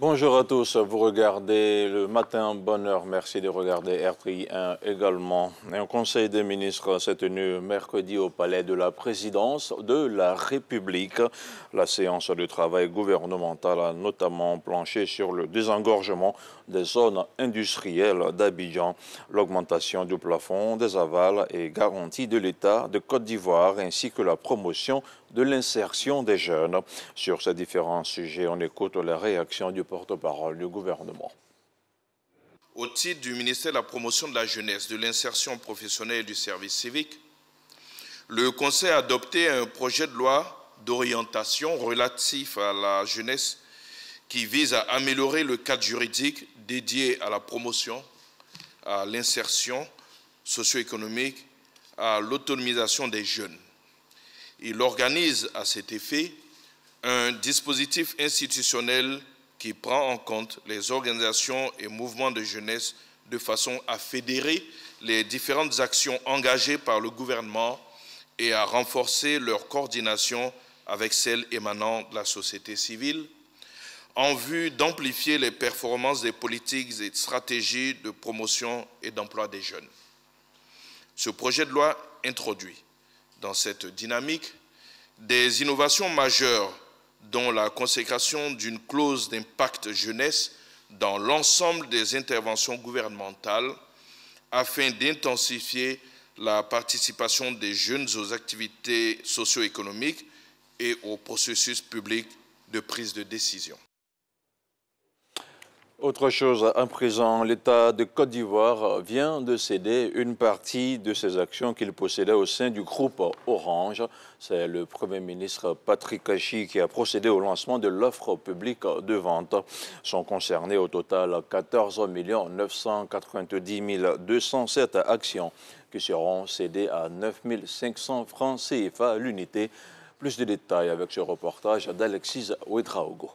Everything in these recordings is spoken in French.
Bonjour à tous, vous regardez le matin, bonne heure, merci de regarder RTI 1 également. Un conseil des ministres s'est tenu mercredi au palais de la présidence de la République. La séance de travail gouvernemental a notamment planché sur le désengorgement des zones industrielles d'Abidjan, l'augmentation du plafond des avals et garanties de l'État de Côte d'Ivoire ainsi que la promotion de l'insertion des jeunes. Sur ces différents sujets, on écoute la réaction du porte-parole du gouvernement. Au titre du ministère de la Promotion de la Jeunesse, de l'Insertion professionnelle et du service civique, le Conseil a adopté un projet de loi d'orientation relatif à la jeunesse qui vise à améliorer le cadre juridique dédié à la promotion, à l'insertion socio-économique, à l'autonomisation des jeunes. Il organise à cet effet un dispositif institutionnel qui prend en compte les organisations et mouvements de jeunesse de façon à fédérer les différentes actions engagées par le gouvernement et à renforcer leur coordination avec celles émanant de la société civile en vue d'amplifier les performances des politiques et stratégies de promotion et d'emploi des jeunes. Ce projet de loi introduit dans cette dynamique des innovations majeures dont la consécration d'une clause d'impact jeunesse dans l'ensemble des interventions gouvernementales afin d'intensifier la participation des jeunes aux activités socio-économiques et au processus public de prise de décision. Autre chose, à présent, l'État de Côte d'Ivoire vient de céder une partie de ses actions qu'il possédait au sein du groupe Orange. C'est le Premier ministre Patrick Achi qui a procédé au lancement de l'offre publique de vente. Sont concernées au total 14 990 207 actions qui seront cédées à 9 500 francs CFA l'unité. Plus de détails avec ce reportage d'Alexis Ouedraogo.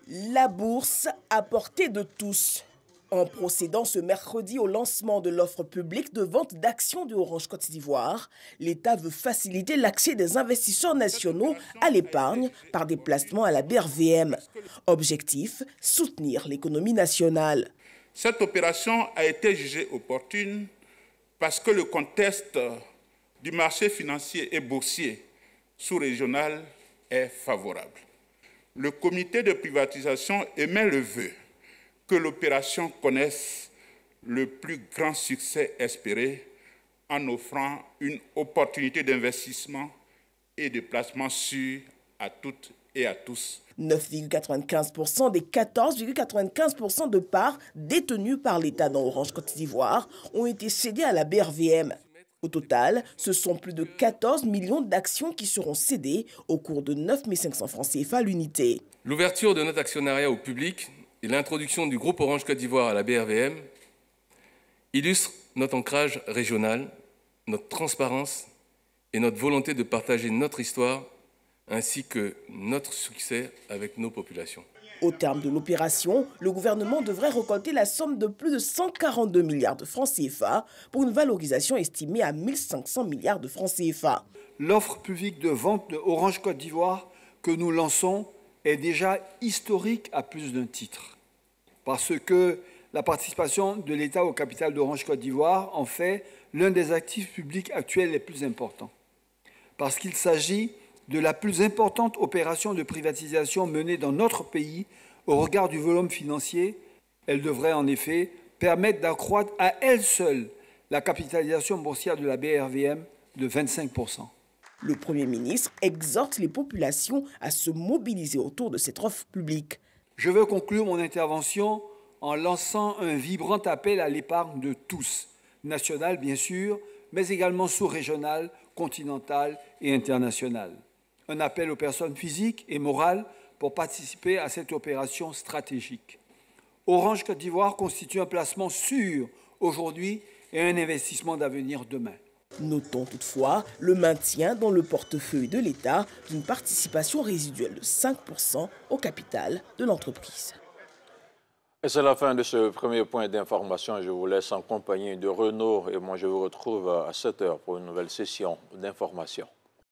La bourse à portée de tous. En procédant ce mercredi au lancement de l'offre publique de vente d'actions de Orange Côte d'Ivoire, l'État veut faciliter l'accès des investisseurs nationaux à l'épargne par des placements à la BRVM. Objectif, soutenir l'économie nationale. Cette opération a été jugée opportune parce que le contexte du marché financier et boursier sous-régional est favorable. Le comité de privatisation émet le vœu que l'opération connaisse le plus grand succès espéré en offrant une opportunité d'investissement et de placement sûr à toutes et à tous. 9,95% des 14,95% de parts détenues par l'État dans Orange Côte d'Ivoire ont été cédées à la BRVM. Au total, ce sont plus de 14 millions d'actions qui seront cédées au cours de 9 500 francs CFA l'unité. L'ouverture de notre actionnariat au public et l'introduction du groupe Orange Côte d'Ivoire à la BRVM illustrent notre ancrage régional, notre transparence et notre volonté de partager notre histoire ainsi que notre succès avec nos populations. Au terme de l'opération, le gouvernement devrait récolter la somme de plus de 142 milliards de francs CFA pour une valorisation estimée à 1 500 milliards de francs CFA. L'offre publique de vente de Orange Côte d'Ivoire que nous lançons est déjà historique à plus d'un titre. Parce que la participation de l'État au capital d'Orange Côte d'Ivoire en fait l'un des actifs publics actuels les plus importants. Parce qu'il s'agit de la plus importante opération de privatisation menée dans notre pays au regard du volume financier. Elle devrait en effet permettre d'accroître à elle seule la capitalisation boursière de la BRVM de 25%. Le Premier ministre exhorte les populations à se mobiliser autour de cette offre publique. Je veux conclure mon intervention en lançant un vibrant appel à l'épargne de tous, national bien sûr, mais également sous-régional, continental et international. Un appel aux personnes physiques et morales pour participer à cette opération stratégique. Orange Côte d'Ivoire constitue un placement sûr aujourd'hui et un investissement d'avenir demain. Notons toutefois le maintien dans le portefeuille de l'État d'une participation résiduelle de 5% au capital de l'entreprise. Et c'est la fin de ce premier point d'information. Je vous laisse en compagnie de Renaud et moi je vous retrouve à 7 h pour une nouvelle session d'information.